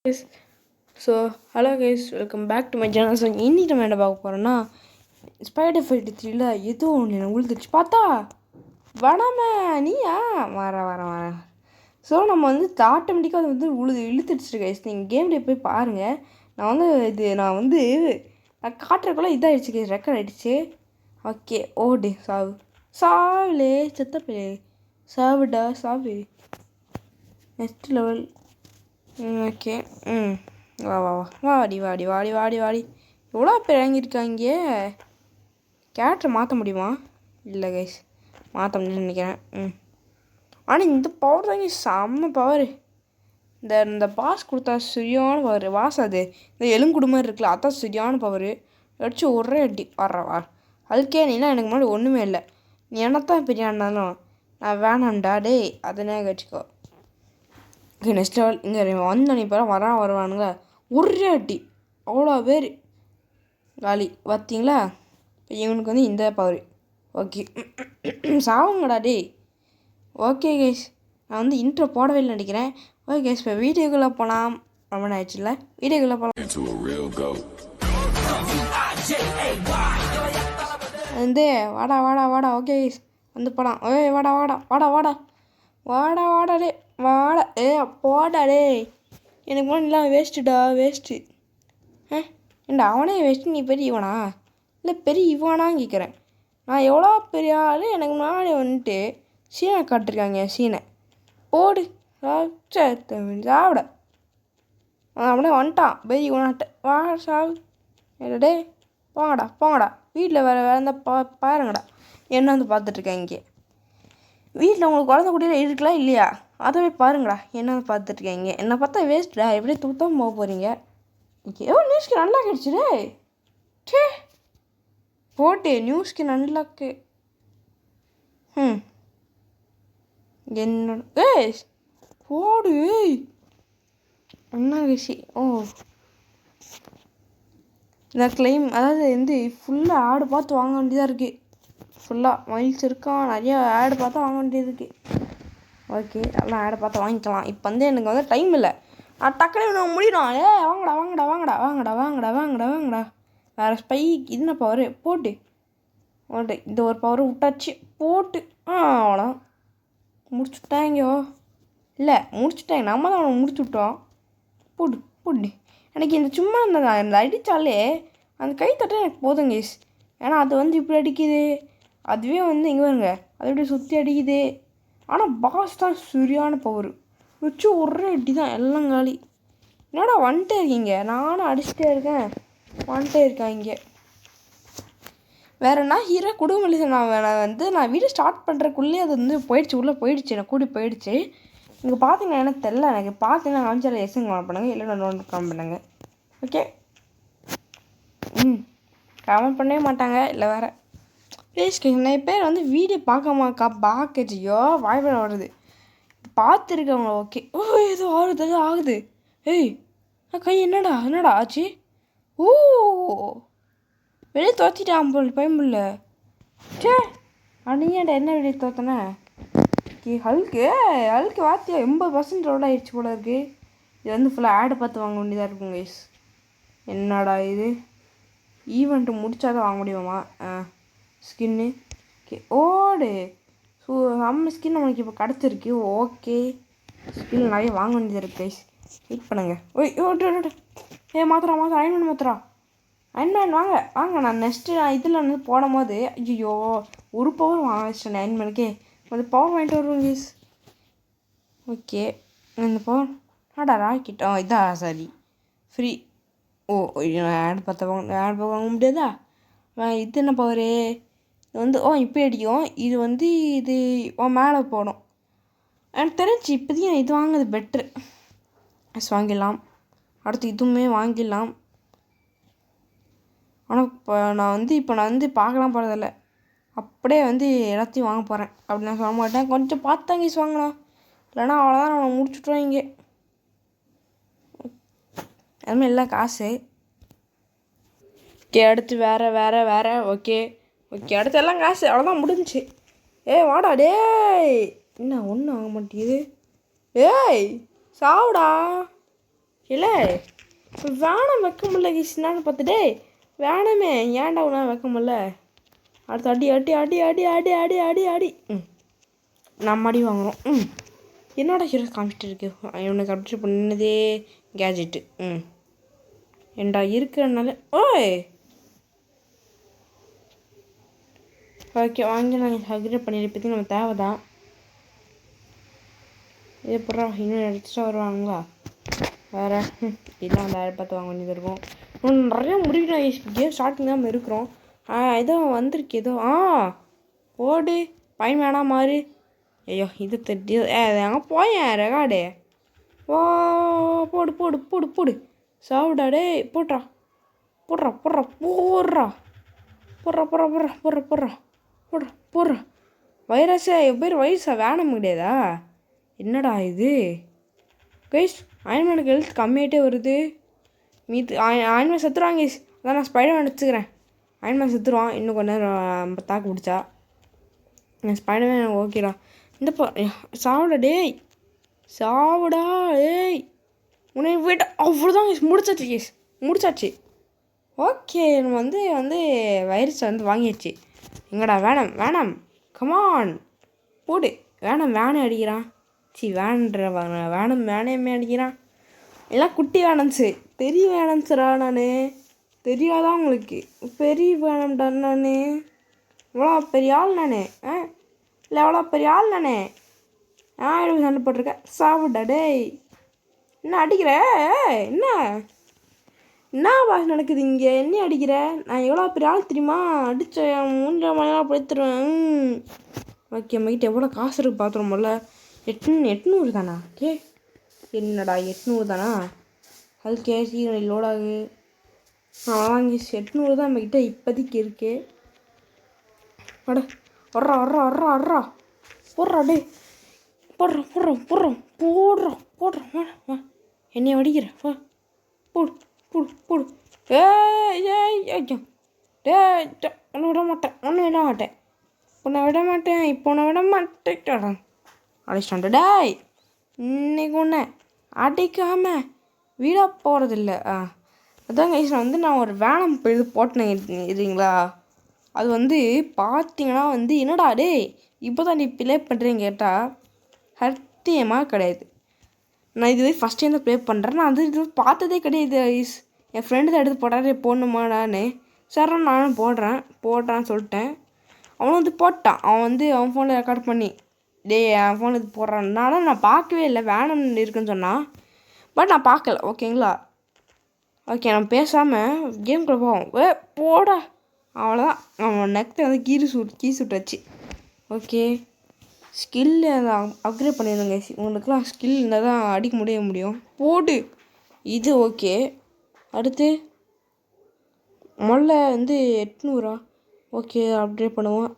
Guys. So hello guys, welcome back to my channel. So இன்னைக்கு நம்ம என்ன பார்க்க போகிறோன்னா, ஸ்பைடர் ஃபைட் 3ல ஏதோ ஒன்று எனக்கு உழுதுச்சு. பார்த்தா வடாம நீயா வரேன். ஸோ நம்ம வந்து ஆட்டோமேட்டிக்காக அது வந்து இழுத்துடுச்சு கைஸ். நீங்கள் கேம்லேயே போய் பாருங்கள். நான் காட்டுறக்குள்ள இதாகிடுச்சு கைஸ், ரெக்கார்ட் ஆகிடுச்சு. ஓகே ஓடு சாவுலே செத்தப்பே சாவுடா சாவு. Next level. ஓகே வாடி எவ்வளோ பேர் இறங்கியிருக்காங்க. கேரக்டரை மாற்ற முடியுமா? இல்லை கைஸ், மாற்ற முடியும்னு நினைக்கிறேன். ஆனால் இந்த பவர் தாங்க செம்ம பவர். இந்த பாஸ் கொடுத்தா சரியான பவர். அது இந்த எலுங்குடு மாதிரி இருக்குல்ல, அதான் சரியான பவர். அடிச்சு ஒரே அடி வா அதுக்கே நீனா எனக்கு முன்னாடி ஒன்றுமே இல்லை. நீ என்னத்தான் பெரிய அண்ணாலும் நான் வேணாம்டா டேய், அதனே கட்சிக்கோ. Okay next level. இங்கே வந்தோன்னு இப்போ வருவானுங்க ஒரே அடி அவ்வளோ பேர் காலி. பார்த்தீங்களா? இப்போ இவனுக்கு வந்து இந்த பவர். ஓகே சாவுங்கடா டே. ஓகே கேஸ், நான் வந்து இன்ட்ரோ போடவே இல்லை நினைக்கிறேன். ஓகே கேஸ், இப்போ வீடியோக்குள்ளே போகலாம். ரொம்ப ஆயிடுச்சுல்ல, வீடியோக்குள்ளே போகலாம். வந்து வாடா. ஓகே கேஸ், வந்து போகலாம். ஓய் வாடா டே வாடா. போடா டே, எனக்கு முன்னாடி வேஸ்ட்டு. ஏண்டா அவனே வேஸ்ட்டு, நீ பெரிய இவனா? இல்லை பெரிய இவனான்னு கேட்குறேன். நான் எவ்வளோ பெரிய ஆள், எனக்கு முன்னாடி வந்துட்டு சீனை காட்டிருக்காங்க. சீனை போடு சாப்பிட. அப்படியே வந்துட்டான் பெரிய இவனாட்ட. வா சாவு டே. போங்கடா. வீட்டில் வேறு இருந்தால் பாருங்கடா. என்ன வந்து பார்த்துட்ருக்காங்க. வீட்டில் உங்களுக்கு குழந்தை குட்டியில் இருக்கலாம் இல்லையா, அதை போய் பாருங்கடா. என்ன பார்த்துட்ருக்கீங்க. என்னை பார்த்தா வேஸ்ட்டா, எப்படியே தூத்தான் போக போகிறீங்க. ஓகே நியூஸ்க்கு நல்லா கிடச்சிரு. சே போட்டு நியூஸ்க்கு நல்லாக்கு. என்னோட போடு என்ன விஷயம். இந்த கிளைம் அதாவது வந்து ஃபுல்லாக ஆடு பார்த்து வாங்க வேண்டியதாக இருக்குது. ஃபுல்லாக மைல்ஸ் இருக்கான், நிறையா ஆடு பார்த்தா வாங்க வேண்டியது இருக்குது. ஓகே எல்லாம் ஆடை பார்த்து வாங்கிக்கலாம். இப்போ வந்து எனக்கு வந்து டைம் இல்லை, நான் டக்குனு முடியும். வாங்கடா. வேறு ஸ்பை என்ன பவர் போட்டு இந்த ஒரு பவர் விட்டாச்சு போட்டு அவ்வளோ முடிச்சுட்டாங்கோ. இல்லை முடிச்சுட்டாங்க, நம்ம தான் அவனை முடிச்சு விட்டோம். போட்டு எனக்கு இந்த சும்மா இந்த அடித்தாலே அந்த கை தட்ட எனக்கு போதும் கேஸ். ஏன்னா அது வந்து இப்படி அடிக்குது, அதுவே வந்து இங்கே வருங்க அது இப்படி சுற்றி அடிக்குது. ஆனால் பாஸ் தான் சரியான பவர். வச்சு ஒரே அடி தான் எல்லாம் காலி. என்னடா வந்துட்டே இருக்கீங்க, நானும் அடிச்சுட்டே இருக்கேன், வந்துட்டே இருக்காங்க. வேறு என்ன ஹீரோ குடும்பம். நான் வீடியோ ஸ்டார்ட் பண்ணுறக்குள்ளே அது வந்து உள்ளே போயிடுச்சு, எனக்கு கூடி போயிடுச்சு. இங்கே பார்த்தீங்கன்னா எனக்கு தெரில, எனக்கு பார்த்தீங்கன்னா காமிச்சால எஸ்ங்க கமெண்ட் பண்ணுங்கள், இல்லை நான் கமெண்ட் பண்ணுங்க. ஓகே கமெண்ட் பண்ணவே மாட்டாங்க, இல்லை வேறு ப்ளீஸ். நிறைய பேர் வந்து வீடியோ பார்க்கச்சியோ வாய்ப்பு வருது பார்த்துருக்கவங்க. ஓகே ஏதோ ஆகுது. கை என்னடா ஆச்சு? வெளியே தோற்றிட்டான் போல் பயமுல்ல. சே அடியாண்டா என்ன வெளியே தோத்தன? ஹல்க்கு வாத்தியா 80% ரோட் ஆகிடுச்சு போல இருக்குது. இது வந்து ஃபுல்லாக ஆடு பார்த்து வாங்க வேண்டியதாக இருக்கும் கைஸ். என்னடா இது, ஈவெண்ட்டு முடித்தாதான் வாங்க முடியுமா ஸ்கின்னு? ஓகே ஓடு. ஸோ நம்ம ஸ்கின் நம்மளுக்கு இப்போ கிடச்சிருக்கு. ஓகே ஸ்கின் நிறைய வாங்க வேண்டியது இருக்குது கைஸ், வெயிட் பண்ணுங்க. மாத்திரம் அயன்மேன் வாங்க. நான் இதில் வந்து போடும் போது ஐயோ ஒரு பவர் வாங்க வச்சிட்டேன். அயன்மேனுக்கே அந்த பவர் வாங்கிட்டு வருவோம் கைஸ். ஓகே இந்த பவர் ராக்கெட் இதா சரி ஃப்ரீ. ஆட் பார்த்து வாங்க முடியாதா? இது என்ன பவரு? இது வந்து இப்போ அடிக்கும். இது வந்து இது மேலே போடும். எனக்கு தெரிஞ்சு இப்போதையும் இது வாங்குறது பெட்ரு. வாங்கிடலாம். அடுத்து இதுவுமே வாங்கிடலாம். ஆனால் இப்போ நான் வந்து பார்க்கலாம் போகிறதில்ல, அப்படியே வந்து எல்லாத்தையும் வாங்க போகிறேன். அப்படி நான் சொல்ல மாட்டேன், கொஞ்சம் பார்த்தாங்க வாங்கலாம். இல்லைனா அவ்வளோதான், நம்ம முடிச்சுட்டோம் இங்கே. அதுமாதிரி எல்லாம் காசு. ஓகே அடுத்து வேறு. ஓகே அடுத்து எல்லாம் காசு, அவ்வளோதான் முடிஞ்சிச்சு. வாடா டேய், என்ன ஒன்றும் வாங்க மாட்டேங்குது. சாவுடா இல்லை வேணாம் வைக்க முடியல கிருஷ்ணான்னு பார்த்துட்டே வேணாமே ஏன்டா உனா வைக்க முடியல. அடுத்து அடி அடி அடி அடி அடி அடி அடி அடி நம்ம அடி வாங்குகிறோம். என்னோட ஹீரோ காமிச்சிட்டு இருக்கு. இவனுக்கு அப்டேட் பண்ணதே கேஜெட்டு. ஏண்டா இருக்கிறனால ஓய் ஓகே வாங்கி நாங்கள் அப்கிரேட் பண்ணியிருப்பதுக்கு நம்ம தேவை தான். இது எப்படா இன்னும் எடுத்துட்டு வருவாங்களா வேறு இதெல்லாம் அந்த 1000 வாங்க வேண்டியது இருக்கும். இன்னும் நிறையா முடிவு கேம் ஸ்டார்டிங் தான் இருக்கிறோம். ஏதோ வந்திருக்கு ஏதோ ஓடு பையன் வேணாம் மாறு. ஐயோ இது தெரியும் எங்கே போயேன் ரெகார்டு போடு போடு போடு போடு சாப்பிடா டே போட்றா போடுறா போடுறா போடுறா போடுறா போடுறா போடுறா போடுறா போடுறா போடுறா போடுறா வைரஸா பேர் வைரஸா வேணாம் கிடையாதா என்னடா இது கைஸ் அயன்மேனுக்கு ஹெல்த் கம்மியாகிட்டே வருது. மீது அயன்மேன் செத்துருவாங்க கைஸ். அதான் நான் ஸ்பைடர்மேன் எடுத்துக்கிறேன். அயன்மேன் செத்துருவான் இன்னும் கொஞ்ச நேரம் தாக்கு பிடிச்சா. ஸ்பைடர்மேன் ஓகேடா. இந்த சாவுடா டேய் சாவுடா ஏய் உன்னை விட அவ்வளோதான் கேஸ் முடிச்சாச்சு கேஸ் முடிச்சாச்சு. ஓகே நம்ம வந்து வைரஸ் வாங்கிடுச்சு. எங்கடா வேணாம் வேணாம் கமான் போடு வேணாம் வேணே அடிக்கிறான். வேணுன்ற வேணும் வேணையமே அடிக்கிறான். எல்லாம் குட்டி வேணன்ஸு பெரிய வேணன்ஸரா நான் தெரியாதான் உங்களுக்கு பெரிய வேணம்டா நான் இவ்வளோ பெரிய ஆள் நானே இல்லை எவ்வளோ பெரிய ஆள் நானே எனக்கு சண்டை போட்டிருக்கேன் சாப்பிட்டா டேய் என்ன அடிக்கிற என்ன பாஷ் நடக்குது இங்கே என்ன அடிக்கிற நான் எவ்வளோ பெரிய ஆள் தெரியுமா அடித்த 3 மணிலாம் படுத்துருவேன். ஓகே நம்மகிட்ட எவ்வளோ காசு இருக்குது பார்த்துருவோம் போல 800 தானா என்னடா 800 தானா அது சீக்கிரம் லோடாகு வாங்கி 800 தான் நம்மக்கிட்ட இப்போதைக்கு இருக்கு. அட வர்றா வர்றா வர்றா வர்றா போடுறா டே போடுறோம் போடுறோம் போடுறோம் போடுறோம் போடுறோம் என்னைய வடிக்கிறேன் போடு போடு போடு உன்னை விட மாட்டேன் உன்னை விட மாட்டேன் இப்போ உன்னை விட மாட்டேன் அடிச்சிட்டான்டா டேய் இன்னைக்கு ஒன்று அடிக்காமல் வீடாக போகிறதில்ல. அதான் கைஸ் நான் ஒரு வேனம் இது போட்டேன் இல்லைங்களா அது பார்த்தீங்கன்னா என்னடா டே இப்போ தான் நீ ப்ளே பண்ணுறேன்னு கேட்டால் சத்தியமாக கிடையாது. நான் இதுவே ஃபஸ்ட் டைம் தான் ப்ளே பண்ணுறேன். நான் இது பார்த்ததே கிடையாது கைஸ். என் ஃப்ரெண்டு தான் எடுத்து போட்டாரே போடணுமா நான் சார் நானும் போடுறான்னு சொல்லிட்டேன். அவன் போட்டான். அவன் அவன் ஃபோனில் ரெக்கார்ட் பண்ணி என் ஃபோனில் இது போடுறான்னால நான் பார்க்கவே இல்லை வேணும் இருக்குன்னு சொன்னான். பட் நான் பார்க்கல ஓகேங்களா. ஓகே நம்ம பேசாமல் கேம்குள்ளே போவோம். போடா அவ்வளோதான் அவன் நெக்ஸ்ட்டு கீ சுட்டாச்சு. ஓகே ஸ்கில்லு அதை அப்கிரேட் பண்ணிடுங்க. உங்களுக்குலாம் ஸ்கில் இருந்தால் தான் அடிக்க முடியும். போடு இது ஓகே. அடுத்து முதல்ல 800 ஓகே அப்கிரேட் பண்ணுவோம்.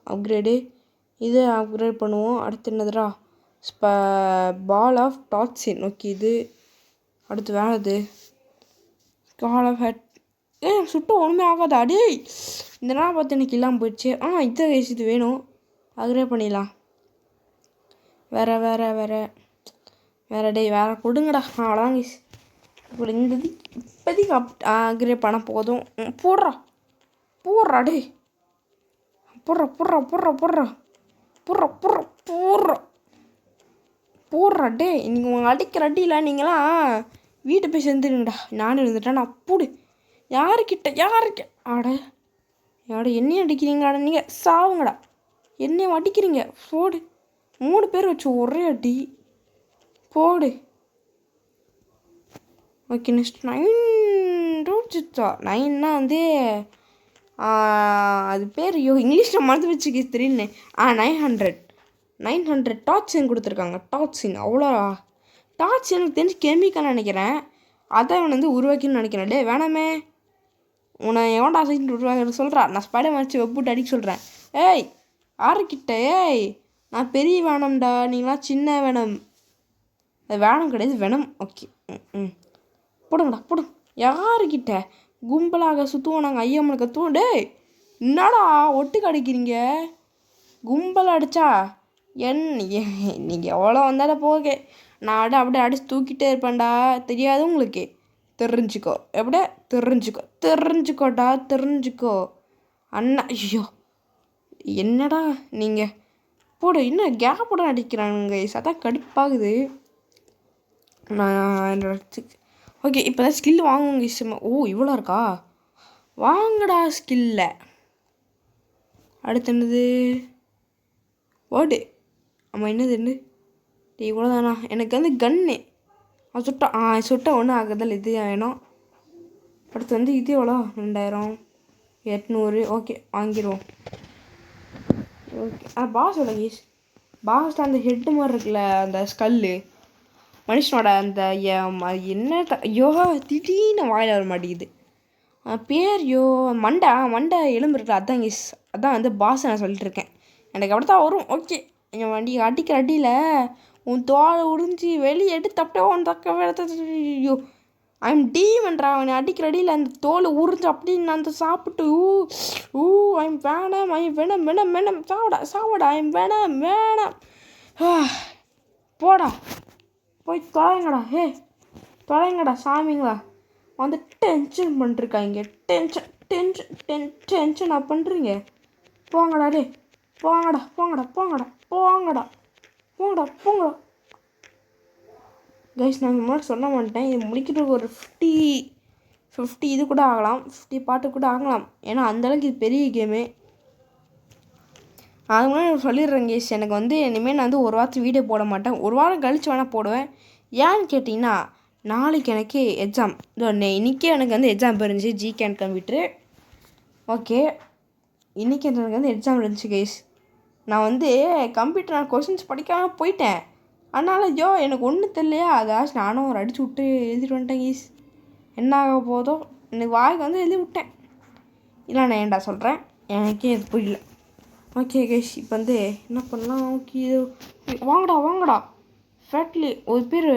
இதை அப்கிரேட் பண்ணுவோம். அடுத்து என்னதுடா பால் ஆஃப் டாக்ஸின் ஓகே இது அடுத்து வேணுது கால் ஆஃப் ஹெட் சுட்டு ஒன்றுமே ஆகாது அடே இந்த நாள் பார்த்து எனக்கு இல்லாமல் போயிடுச்சு. இதை கைஸ் இது வேணும் அப்கிரேட் பண்ணிடலாம். வேறு டே வேறு கொடுங்கடா அவ்வளோதான் கைஸ் இப்போ இந்த இப்போதைக்கு அப்கிரேட் பண்ண போதும். போடுறா டே போடுறா டே நீங்கள் உங்கள் அடிக்கிற அடியில் நீங்களாம் வீட்டை போய் சேர்ந்துருங்கடா. நானும் இருந்துட்டேன் நான் போடு யாருக்கு ஆட என்னையும் அடிக்கிறீங்கடா நீங்கள் சாவுங்கடா என்னையும் அடிக்கிறீங்க போடு 3 பேர் வச்சு ஒரே அடி போடு. ஓகே நெக்ஸ்ட் 9னா அது பேர் இங்கிலீஷில் மறந்து வச்சுக்க தெரியுன்னு 900 டாக்ஸின் கொடுத்துருக்காங்க. டாக்ஸின் அவ்வளோ டாக்ஸின் எனக்கு தெரிஞ்சு கெமிக்கல் நினைக்கிறேன். அதை அவன் உருவாக்கின்னு நினைக்கிறேன். டே வேணாமே உன்னை எவன்டா செஞ்சு உருவாக்க சொல்கிறா. நான் ஸ்பைடர்மேன் வச்சு வெப்புட்டு அடிக்க சொல்கிறேன். ஏய் யாருக்கிட்ட நான் பெரிய வேணம்டா நீங்களாம் சின்ன வேணும். அது வேணும் கிடையாது வேணும். ஓகே போடுங்கடா போடுங்க. யாருக்கிட்ட கும்பலாக சுற்றுவோம் நாங்கள் ஐயம்மனை கற்றுவோம். டே என்னடா ஒட்டுக்கு அடிக்கிறீங்க கும்பல் அடித்தா நீங்கள் எவ்வளோ வந்தாலும் போக நான் அப்படியே அடிச்சு தூக்கிட்டே இருப்பேன்டா தெரியாது உங்களுக்கு. தெரிஞ்சுக்கோ எப்படியா தெரிஞ்சுக்கோடா தெரிஞ்சுக்கோ அண்ணா. ஐயோ என்னடா நீங்கள் போட இன்னும் கேப் போட அடிக்கிறானுங்க அதான் கடுப்பாகுது. நான் ஓகே இப்போ தான் ஸ்கில் வாங்குவோங்க இஷ்டமா. ஓ இவ்வளோ இருக்கா, வாங்கடா ஸ்கில்ல. அடுத்து என்னது ஓடு. ஆமாம் என்னது இவ்வளோதானா? எனக்கு வந்து கன்னு சுட்டா ஒன்றும் ஆகுதல் இது வேணும். அடுத்து வந்து இது எவ்வளோ 2800. ஓகே வாங்கிடுவோம். ஓகே பாஸோட பாஸில் அந்த ஹெட்டு மாதிரி இருக்குல்ல அந்த ஸ்கல்லு மனுஷனோட அந்த என்ன ஐயோ திடீர்னு வாயில் வர மாட்டேங்குது பேர். மண்டை எலும்பு இருக்குல்ல அதான் அதான் வந்து பாஸ் நான் சொல்லிட்டு இருக்கேன். எனக்கு அப்படி தான் வரும். ஓகே என் வண்டி அடிக்கிற அடியில் உன் தோலை உறிஞ்சி வெளியே எடுத்து அப்படியே உன் ஐயோ ஐம் டீமன்றா. அவனை அடிக்கிற அடியில் அந்த தோலை உறிஞ்சு அப்படின்னு அந்த சாப்பிட்டு ஐம் வேணாம் சாவடா ஐம் வேணாம் போடா போய் தொலைங்கடா சாமிங்களா வந்து டென்ஷன் பண்ணிருக்காங்க. டென்ஷனா பண்ணுறீங்க. போங்கடா டே போங்கடா கைஸ். நான் முன்னாடி சொல்ல மாட்டேன், இது முடிக்கிறதுக்கு ஒரு 50 இது கூட ஆகலாம், 50 பாட்டு கூட ஆகலாம். ஏன்னா அந்தளவுக்கு இது பெரிய கேமு. அது முன்னாடி சொல்லிடுறேன் கேஸ், எனக்கு வந்து இனிமேல் நான் வந்து ஒரு வாரத்துக்கு வீடியோ போட மாட்டேன். ஒரு வாரம் கழித்து வேணால் போடுவேன். ஏன்னு கேட்டிங்கன்னா நாளைக்கு எனக்கு எக்ஸாம். இன்றைக்கே எனக்கு வந்து எக்ஸாம் இருந்துச்சு ஜிகே அண்ட் கம்ப்யூட்ரு. ஓகே இன்றைக்கி எனக்கு வந்து எக்ஸாம் இருந்துச்சு கைஸ். நான் வந்து கம்ப்யூட்டர் நான் கொஷின்ஸ் படிக்காமல் போயிட்டேன். அதனால் எனக்கு ஒன்றும் தெரியலையா, அதாச்சும் நானும் ஒரு அடிச்சு விட்டு எழுதிட்டு வந்துட்டேன் கைஸ். என்ன ஆக போதோ எனக்கு வாய்க்கு வந்து எழுதி விட்டேன். இல்லை நான் ஏன்டா சொல்கிறேன், எனக்கே அது புரியல. ஓகே கைஸ் இப்போ வந்து என்ன பண்ணலாம். ஓகே வாங்கடா ஃபேட்லி ஒரு பேர்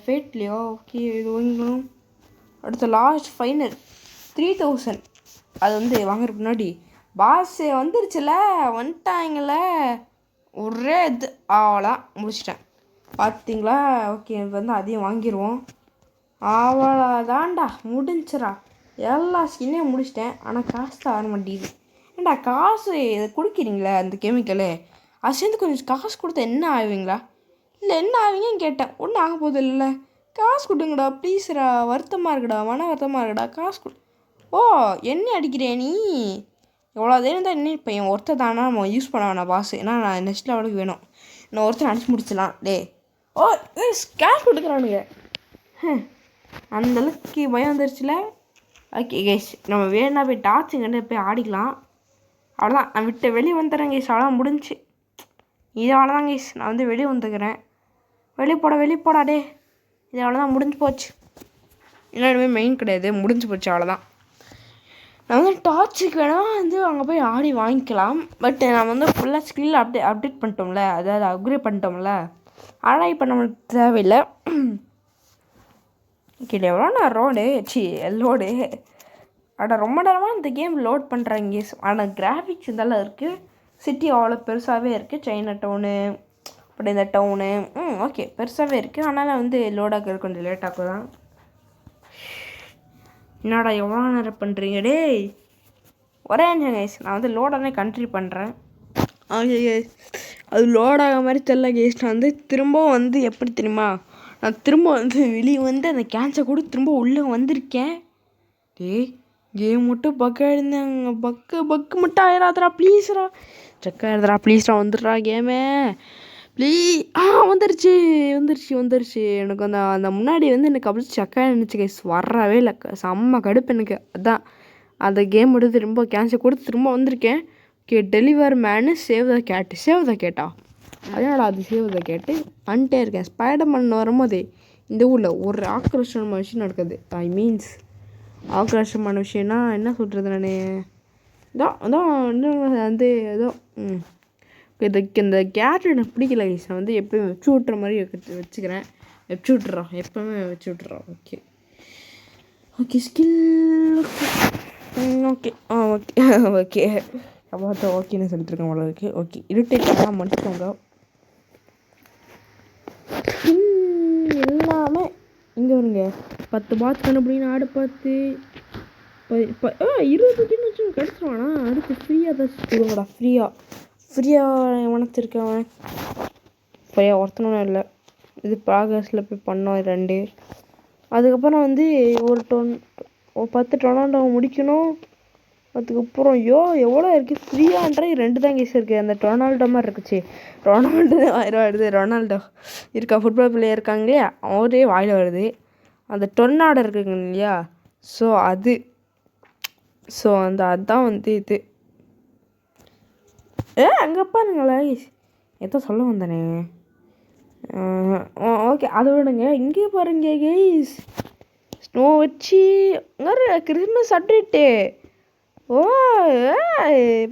ஃபேட்லியோ. ஓகே இது வாங்கிக்கணும். அடுத்த லாஸ்ட் ஃபைனல் 3000. அது வந்து வாங்குறதுக்கு முன்னாடி பாஸ் வந்துருச்சுல வந்துட்டாங்கள ஒரே இது அவ்வளோதான் முடிச்சிட்டேன் பார்த்தீங்களா. ஓகே வந்து அதையும் வாங்கிடுவோம். அவ்வளோதான்டா முடிஞ்சிடா. எல்லா ஸ்கின்னையும் முடிச்சிட்டேன். ஆனால் காசு தான் வர மாட்டேங்குது. ஏண்டா காசு இதை கொடுக்குறீங்களா அந்த கெமிக்கலு, அது சேர்ந்து கொஞ்சம் காசு கொடுத்தா என்ன ஆகுவீங்களா? இல்லை என்ன ஆவீங்கன்னு கேட்டேன். ஒன்றும் ஆக போகுது இல்லை, காசு கொடுங்கடா ப்ளீஸ்ரா, வருத்தமாக இருக்குடா, வருத்தமாக இருக்குடா, காசு கொடு. ஓ என்ன அடிக்கிறே நீ? எவ்வளோ தேரம் தான் என்ன இப்போ என் ஒருத்தர் தானே நம்ம யூஸ் பண்ண வேணாம் பாஸ். ஏன்னா நான் நெக்ஸ்ட் லெவலுக்கு வேணும். நான் ஒருத்தர் அடிச்சு முடிச்சிடலாம். ஓ கேஷ் கொடுக்குறானுங்க. அந்தளவுக்கு பயம் வந்துருச்சுல. ஓகே கேஸ் நம்ம வேணா போய் டார்ச்சுங்கிட்ட போய் ஆடிக்கலாம். அவ்வளோதான் நான் விட்டு வெளியே வந்துடுறேன் கேஸ். அவ்வளோதான் முடிஞ்சு இது. அவ்வளோதான் கேஸ் நான் வந்து வெளியே வந்துக்கிறேன். வெளியே போடா இது அவ்வளோதான் முடிஞ்சு போச்சு. இன்னொருமே மெயின் கிடையாது, முடிஞ்சு போச்சு அவ்வளோதான். நான் வந்து டார்ச்சுக்கு வேணால் வந்து அங்கே போய் ஆடி வாங்கிக்கலாம். பட் நான் வந்து ஃபுல்லாக ஸ்கில் அப்டேட் பண்ணிட்டோம்ல, அதாவது அப்கிரேட் பண்ணிட்டோம்ல, ஆனால் இப்போ நம்மளுக்கு தேவையில்லை. ஓகே எவ்வளோ நான் லோடு ரொம்ப நேரமாக இந்த கேம் லோட் பண்ணுறாங்க. ஆனால் கிராஃபிக்ஸ் இருந்தாலும் இருக்குது. சிட்டி அவ்வளோ பெருசாகவே இருக்குது. சைனா டவுனு அப்படி இந்த டவுனு ஓகே பெருசாகவே இருக்குது. ஆனால் வந்து லோடாக கொஞ்சம் லேட்டாக தான். என்னடா எவ்வளோ நேரம் பண்ணுறீங்க ஒரே நிமிஷம் கேஸ். நான் வந்து லோடானே கண்ட்ரி பண்ணுறேன். அது லோடாக மாதிரி தெரியல கேஸ். நான் வந்து திரும்ப வந்து எப்படி தெரியுமா, நான் திரும்ப வந்து வெளியே வந்து அந்த கேன்சர் கூட திரும்ப உள்ளே வந்திருக்கேன். கேம் மட்டும் பக்கம் இருந்தாங்க. பக்கு மட்டும் ஆயிராதரா ப்ளீஸ்ரா, செக் ஆயிடுறா ப்ளீஸ்ரா, வந்துடுறா கேமே ப்ளீஸ். வந்துருச்சு. எனக்கு அந்த முன்னாடி வந்து எனக்கு அப்படி செக்காக இருந்துச்சு கேஸ். வரவே இல்லை, செம்ம கடுப்பு எனக்கு. அதான் அந்த கேம் எடுத்து திரும்ப கேன்சல் கொடுத்து திரும்ப வந்திருக்கேன். டெலிவர் மேனு சேவ் த கேட்டா அதனால அது சேவ் த கேட்டு வந்துட்டே இருக்கேன். ஸ்பைடர்மேன் வரும்போதே இந்த ஊரில் ஒரு ஆக்ரோஷமான விஷயம் நடக்குது. ஆக்ரோஷமான விஷயம்னா என்ன சொல்கிறது, நான் அதான் வந்து ஏதோ இந்த கேரட் எனக்கு பிடிக்கல கைஸ். நான் வந்து எப்போயும் வச்சு விட்ற மாதிரி வச்சுக்கிறேன். எப்போவுமே வச்சு விட்றோம். ஓகே ஸ்கில் ஓகே அப்போ ஓகேன்னு சொல்லிட்டு இருக்கேன் அவ்வளோக்கு. ஓகே இருட்டேக்காக மன்னிச்சுக்கோங்க. எல்லாமே இங்கே வருங்க 10 பாத் கண்டுபிடிக்கணும். ஆடு பார்த்து 20 கிலோ வச்சு கிடச்சிருவானா? அடுத்து ஃப்ரீயாக ஏதாச்சும் கொடுங்கடா. ஃப்ரீயாக எவனத்திருக்கேன் ஃப்ரீயாக ஒருத்தனும் இல்லை. இது ப்ராக்ரஸில் போய் பண்ணோம் 2. அதுக்கப்புறம் வந்து ஒரு 10 டொர்னாடோ முடிக்கணும். அதுக்கப்புறம் எவ்வளோ இருக்குது ஃப்ரீயான்ற 2 தான் கேஸ் இருக்குது. அந்த ரொனால்டோ மாதிரி இருக்குச்சு. ரொனால்டோ வாயில் வருது. ரொனால்டோ இருக்கா ஃபுட்பால் பிளேயர் இருக்காங்க இல்லையா, அவரே வாயில் வருது. அந்த டொர்னாடோ இருக்குங்க இல்லையா, ஸோ அதுதான் வந்து இது. அங்கே பாருங்களேன், எதோ சொல்ல வந்தேனே. ஓகே அதை விடுங்க. இங்கே பாருங்க கைஸ், ஸ்னோ வச்சு கிறிஸ்மஸ் அப்டேட்டு.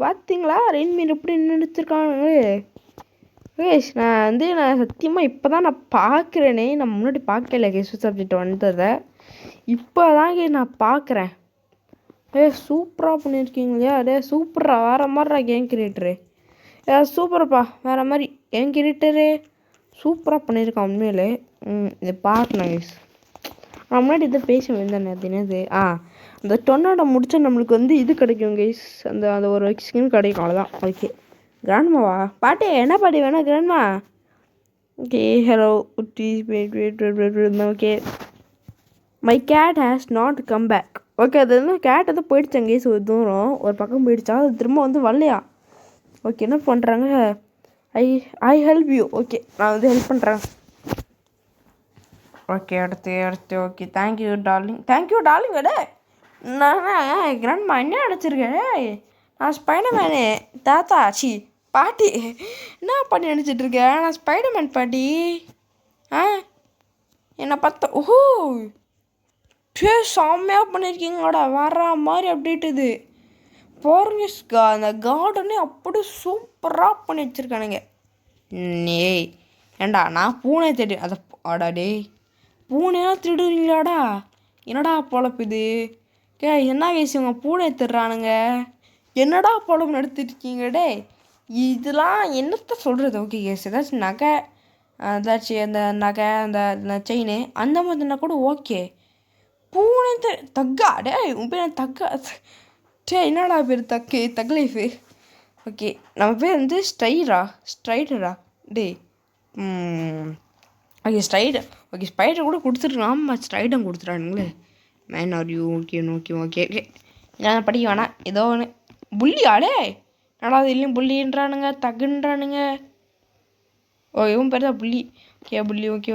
பார்த்தீங்களா ரெயின்மீன் எப்படி நினச்சிருக்கானுங்க. நான் சத்தியமாக இப்போ தான் நான் பார்க்குறேனே. நான் முன்னாடி பார்க்கல கிறிஸ்மஸ் அப்டேட் வந்ததை. இப்போ தாங்க நான் பார்க்குறேன். சூப்பராக பண்ணியிருக்கீங்க இல்லையா? சூப்பராக வேறு மாதிரிடா கேம் கிரியேட்டரு. சூப்பரப்பா, வேறு மாதிரி கேம் கிரியேட்டரு சூப்பராக பண்ணியிருக்கான் உண்மையிலே. இதை பார்க்கணும் கைஸ். நான் முன்னாடி இதை பேச வந்தேன். அது அந்த டொர்னாடோ முடிச்சா நம்மளுக்கு வந்து இது கிடைக்கும் கைஸ். அந்த ஒரு ஸ்கின் கிடைக்கும், அவ்வளோதான். ஓகே கிராண்ட்மாவா பாட்டி? என்ன பாட்டி வேணா grandma? Okay hello okay my cat has not come back. Okay அது வந்து கேட் வந்து போயிடுச்சாங்க கைஸ். ஒரு தூரம் ஒரு பக்கம் போயிடுச்சா, அது திரும்ப வந்து வரலையா. ஓகே என்ன பண்ணுறாங்க, ஐ ஹெல்ப் யூ. ஓகே நான் வந்து ஹெல்ப் பண்ணுறேன். ஓகே அடுத்து ஓகே தேங்க்யூ டார்லிங். நான் கிராண்ட்மா என்ன அடிச்சிருக்கேன்? நான் ஸ்பைடர்மேனு தாத்தா பாட்டி. என்ன பாட்டி நினச்சிட்ருக்கேன்? நான் ஸ்பைடர்மேன் பாட்டி. என்னை பார்த்தா செம்மையாக பண்ணியிருக்கீங்கடா. வர மாதிரி அப்டேட் இது பாருங்க. அந்த கார்டனே அப்படி சூப்பராக பண்ணி வச்சுருக்கானுங்க. ஏண்டா நான் பூனை தேடி அதை ஆடாடே பூனையாக திருடுறீங்களாடா? என்னடா பொழப்பு இது? என்ன கேஸ் இவங்க பூனை திருறானுங்க. என்னடா பொழப்பு நடத்திருக்கீங்கடே? இதெல்லாம் என்னத்த சொல்கிறது? ஓகே கேஸ் ஏதாச்சும் நகை, ஏதாச்சும் அந்த நகை அந்த செயின் அந்த மாதிரினா கூட ஓகே. பூனை தக்கா டே உன் பேர் தக்கா? என்னடா பேர் தக் லைஃபு. ஓகே நம்ம பேர் வந்து ஸ்ட்ரைடரா டே. ஓகே ஸ்பைடர் கூட கொடுத்துருக்கான். ஆமாம் ஸ்ட்ரைடம் கொடுத்துட்டானுங்களே. Man are you? ஓகே என்ன படிக்க வேணாம். ஏதோ ஒன்று புள்ளியாடே. என்னடா அது இல்லையும் புள்ளின்றானுங்க தகுன்றானுங்க. இவன் பேர் தான் புள்ளி. புள்ளி ஓகே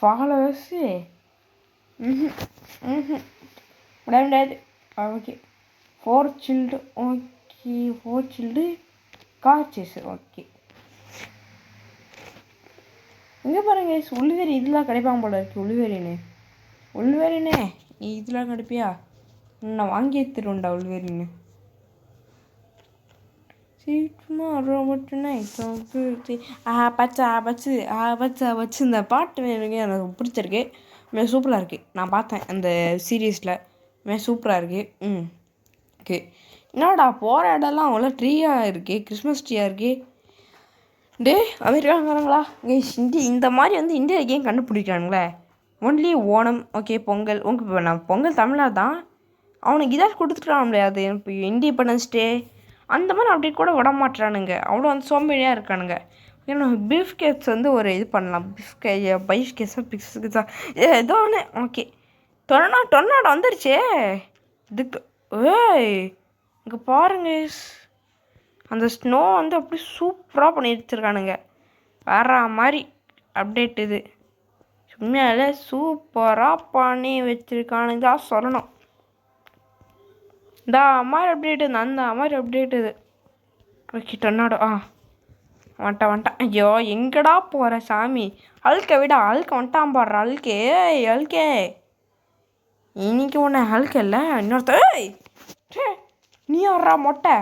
ஃபாலோவர்ஸு முடியாது. Okay 4 chilled. Okay 4 chilled car chase. Okay இங்கே பாருங்க உள்வேரி இதெல்லாம் கிடைப்பாங்க போல இருக்கு. உள்வேரினே நீ இதெல்லாம் கிடைப்பியா? நான் வாங்கி எடுத்துருவேன்டா உள்வேரின்னு. பச்சு இந்த பாட்டு எனக்கு பிடிச்சிருக்கு. சூப்பராக இருக்குது. நான் பார்த்தேன் அந்த சீரீஸில். சூப்பராக இருக்குது. ஓகே என்னடா போகிற இடம்லாம் அவ்வளோ ட்ரீயாக இருக்குது, கிறிஸ்மஸ் ட்ரீயாக இருக்குது. டே அமெரிக்காங்கிறாங்களா இந்த மாதிரி வந்து இந்தியா கேம் கண்டுபிடிக்கிறானுங்களே. Only Onam okay Pongal. நான் பொங்கல் தமிழ்நாடு தான். அவனுக்கு இதாக கொடுத்துட்டான் முடியாது. இப்போ இண்டிபெண்டன்ஸ் டே அந்த மாதிரி அப்டேட் கூட விட மாட்டுறானுங்க. அவ்வளோ வந்து சோம்பேறியாக இருக்கானுங்க. ஏன்னா பீஃப் கேட்ஸ் வந்து ஒரு இது பண்ணலாம். பைஃப் கேஸா ஏதோ ஒன்று. ஓகே டொர்னாடோ வந்துடுச்சே இதுக்கு. இங்கே பாருங்க அந்த ஸ்னோ வந்து அப்படி சூப்பராக பண்ணி வச்சுருக்கானுங்க. வேற மாதிரி அப்டேட் இது. உண்மையாலே சூப்பராக பண்ணி வச்சுருக்கானுங்க தான் சொல்லணும். இந்த மாதிரி அப்டேட் இது. ஓகே டொர்னாடோ வந்துட்டான். ஐயோ எங்கடா போகிற சாமி? அழுக்க வந்துட்டான் பாடுற அழுக்கே. இன்னைக்கு ஒன்று அழுக்க இல்லை இன்னொருத்த. நீ வர்றா மொட்டை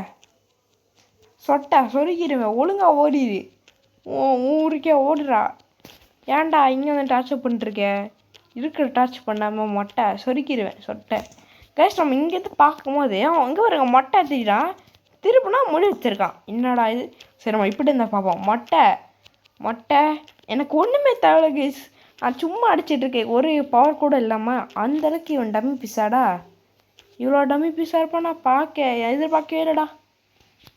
சொட்டை சொருக்கிடுவேன். ஒழுங்காக ஓடிடு. ஊருக்கே ஓடுறா. ஏன்டா இங்கே வந்து டார்ச்சர் பண்ணிட்டுருக்க? இருக்கிற டார்ச்சர் பண்ணாமல் மொட்டை சொருக்கிடுவேன் சொட்டை. கேஸ் நம்ம இங்கேருந்து பார்க்கும்போது அவன் அங்கே வருங்க மொட்டை எடுத்துக்கிட்டான். திருப்பினா முடி வச்சுருக்கான். என்னடா இது? சரி நம்ம இப்படி இருந்தால் பார்ப்போம். மொட்டை மொட்டை எனக்கு ஒன்றுமே தேவை கைஸ். நான் சும்மா அடிச்சிட்ருக்கேன், ஒரு பவர் கூட இல்லாமல். அந்தளவுக்கு இவன் டம்மி பீஸாடா. இவ்வளோ டம்மி பீஸாக இருப்பான் நான் எதிர்பார்க்கவே இல்லைடா.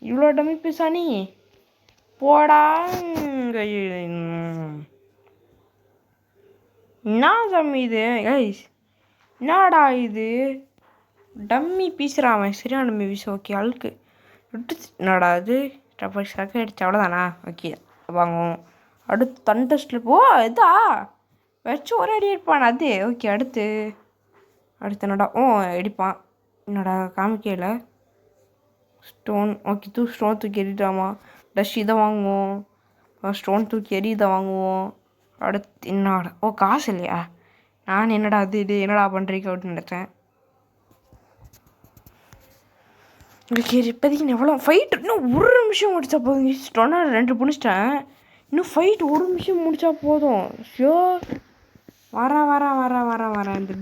இவ்வளோ டம்மி பீஸா நீ போடா. என்ன தம்பி இது கைஸ்? என்னடா இது டம்மி பீஸுறான், சரியான டம்மி பீஸ். ஓகே அழுக்கு விட்டு என்னடா இது சக்கை அடிச்சு அவ்வளோதானா? ஓகே வாங்குவோம். அடுத்து தண்டர் ஸ்லிப். ஓ இதா வச்சு ஒரு அடி அடிப்பான் அது. ஓகே அடுத்து என்னடா? ஓ அடிப்பான். என்னடா காமிக்கல ஸ்டோன். ஓகே ஸ்டோன் தூக்கி எறிட்டாமா. டஷ் இதை வாங்குவோம். ஸ்டோன் தூக்கி இதை வாங்குவோம். அடுத்து என்னடா? ஓ காசு இல்லையா? நான் என்னடா இது என்னடா பண்ணுறீங்க அப்படின்னு நினச்சேன். உங்களுக்கு இப்போதைக்கு எவ்வளோ ஃபைட்? இன்னும் ஒரு நிமிஷம் முடிச்சா போதும். ஸ்டோனாக 2 முடிச்சிட்டேன். இன்னும் ஃபைட் ஒரு நிமிஷம் முடித்தா போதும். ஷோ வரேன். இந்த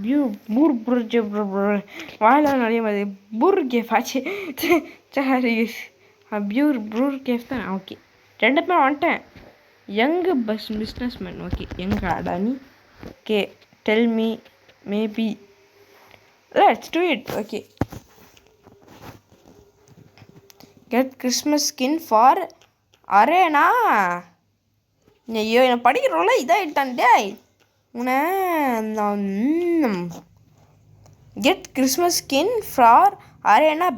வாயிலாம் நிறைய மாதிரி பூர் கேஃப் ஆச்சு. சரி ப்ரூர் கேஃப் தான். ஓகே 2 பேர் வந்துட்டேன். Young business man. ஓகே எங்க Adani. Okay tell me maybe let's do it. Okay get Christmas skin for arena. ஐயோ என்னை படிக்கிறோம்ல இதாகிட்டான் டேய் உன. Get Christmas skin for arena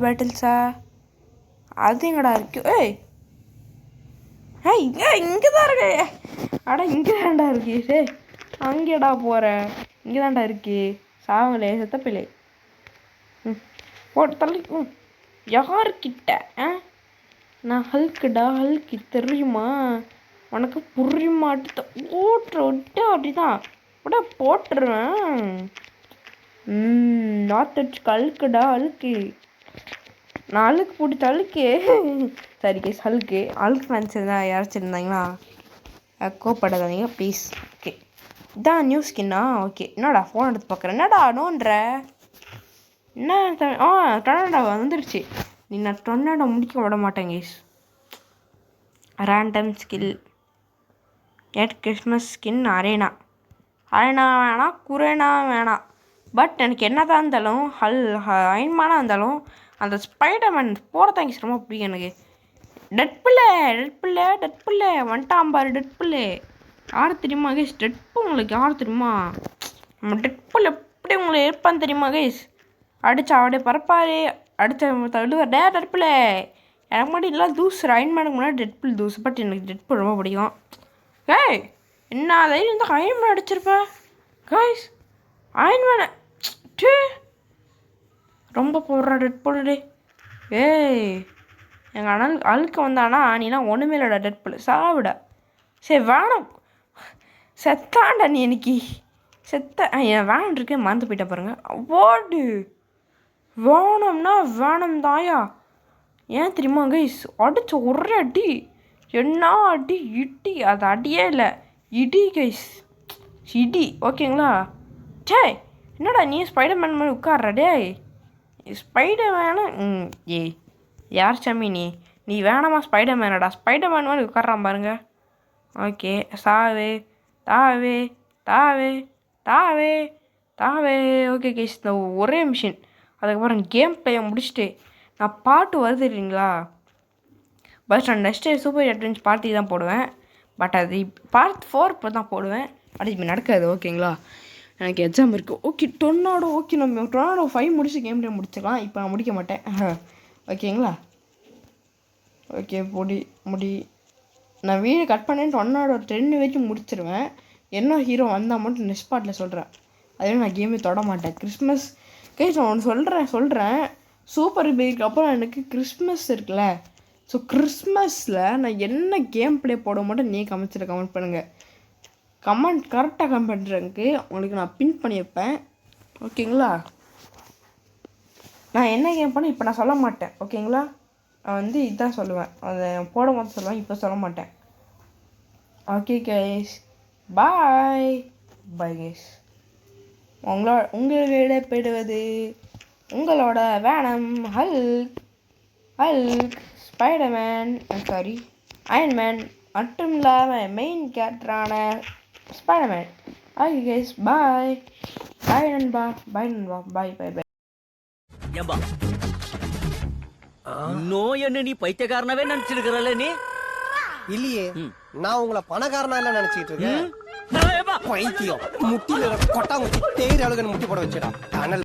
பேட்டில்ஸா? அது எங்கடா இருக்கு? இங்கே தான் இருக்கு. இங்கே தான்டா இருக்கு. சரி அங்கேடா போகிற? இங்கே தான்டா இருக்கு. சாவங்களே செத்தப்பிள்ளை. போட்டு தள்ளி. யார்கிட்ட? நான் ஹல்குடா. ஹல்கு தெரியுமா உனக்கு? புரிய மாட்டு விட்டு அப்படிதான் விட போட்டுருவேன். ஹல்குடா அழுக்கு. நான் அழுக்கு போட்டு அழுக்கு. சரி கேஸ் அழுக்கு ஃபேன்ஸ் இருந்தால் யாராச்சும் இருந்தாங்களா கோப்படாதீங்க ப்ளீஸ். ஓகே இதான் நியூ ஸ்கின்னா. ஓகே என்னடா ஃபோன் எடுத்து பார்க்குறேன். என்னடா நோன்ற? என்ன டொர்னாடோ வந்துருச்சு. நான் டொர்னாடோ முடிக்க விட மாட்டேன் கைஸ். ரேண்டம் ஸ்கில் எட் கிறிஸ்மஸ் ஸ்கின் அரேனா வேணாம், குரேனா வேணாம். பட் எனக்கு என்ன தான் இருந்தாலும் அயன்மானாக இருந்தாலும் அந்த ஸ்பைடர்மேன் போகிறதான் கைஸ் ரொம்ப பிடிக்கும் எனக்கு. டெட்புல்லே வந்துட்டான் பாரு. டெட்புல்லே யார் தெரியுமா கைஸ்? உங்களுக்கு யார் தெரியுமா? நம்ம டெட்புல் எப்படி உங்களுக்கு இருப்பான்னு தெரியுமா கைஸ்? அடிச்சா அப்படியே பரப்பாரு. அடித்த தடுவார். டெட்புல் எனக்கு முன்னாடி எல்லாம் தூசு. அயன்மேனுக்கு முன்னாடி டெட்புல் தூசு. பட் எனக்கு டெட்புல் ரொம்ப பிடிக்கும். என்ன தைரியம் இருந்தால் அயன்மேன் அடிச்சிருப்பேன் கைஸ். அயன்மேனை ரொம்ப போடுறா டெட்புல். எங்கள் அழுக்க வந்தானா நீலாம் ஒன்றுமே இல்லைடா டெட்புல். சாவிடா. சரி வேணாம் செத்தாண்டா நீ எனக்கு. என் வேணாம் இருக்கேன் மறந்து போயிட்டா பாருங்க. ஓடு வேணும்னா வேணும் தாயா. ஏன் தெரியுமா கைஸ்? அடிச்ச ஒரே அடி. என்ன அடி? இடி. அது அடியே இல்லை இடி கைஸ். இடி ஓகேங்களா? என்னடா நீ ஸ்பைடர்மேன் மாதிரி உட்கார்ற டேய்? ஸ்பைடர்மேனு யார் சாமி நீ வேணாமா ஸ்பைடர்மேனடா? ஸ்பைடர்மேன் மாதிரி உட்கார்றான் பாருங்க. ஓகே தாவே. ஓகே கைஸ் இந்த ஒரே மிஷின். அதுக்கப்புறம் கேம் பிளேயை முடிச்சுட்டு நான் பாட்டு வருது இல்லைங்களா? பட் நான் நெக்ஸ்ட்டு சூப்பர் அட்வென்ச்சர் பார்ட் 3 தான் போடுவேன். பட் அது பார்ட் 4 இப்போ தான் போடுவேன். அது இப்போ நடக்காது ஓகேங்களா? எனக்கு எக்ஸாம் இருக்குது. Okay tornado. ஓகே நம்ம டொர்னாடோ 5 முடிச்சு கேம் பிளே முடிச்சுக்கலாம். இப்போ நான் முடிக்க மாட்டேன் ஓகேங்களா? ஓகே முடி நான் வீடியோ கட் பண்ணேன். டொர்னாடோ 10 வரைக்கும் முடிச்சிடுவேன். என்ன ஹீரோ வந்தால் மட்டும் நெக்ஸ்ட் பார்ட்டில் சொல்கிறேன். அதே நான் கேமே தொட மாட்டேன். கிறிஸ்மஸ் கைஸ் நான் ஒன்று சொல்கிறேன். சூப்பர் பேக்கு அப்புறம் எனக்கு கிறிஸ்மஸ் இருக்குல்ல. ஸோ கிறிஸ்மஸில் நான் என்ன கேம் ப்ளே போட மாட்டேன். நீ கமெண்ட் பண்ணுங்கள். கரெக்டாக கமெண்ட் பண்ணுறதுக்கு உங்களுக்கு நான் பின் பண்ணி வைப்பேன் ஓகேங்களா? நான் என்ன கேம் பண்ணேன் இப்போ நான் சொல்ல மாட்டேன் ஓகேங்களா? நான் இதுதான் சொல்லுவேன். அதை போட போது சொல்லுவேன். இப்போ சொல்ல மாட்டேன். Okay guys bye guys. உங்களிடப்படுவது உங்களோட Venom Hulk Spiderman. Sorry Ironman மட்டும் இல்லாமல் மெயின் கேரக்டரான Spiderman. Okay guys, bye bye நண்பா, பாய் நண்பா, பாய் பாய் பாய். ஏம்பா நோய் என்ன நீ பைத்தியக்காரனவே நினைச்சிருக்கிறல்ல நீ? இல்லையே, நான் உங்களை பணக்காரனா இல்ல நினைச்சிட்டு இருக்கேன். நான் ஏம்பா பைத்தியம், முட்டியில கொட்டாங்குச்சி தேயிற அளவுக்கு முட்டி போட வச்சிடா.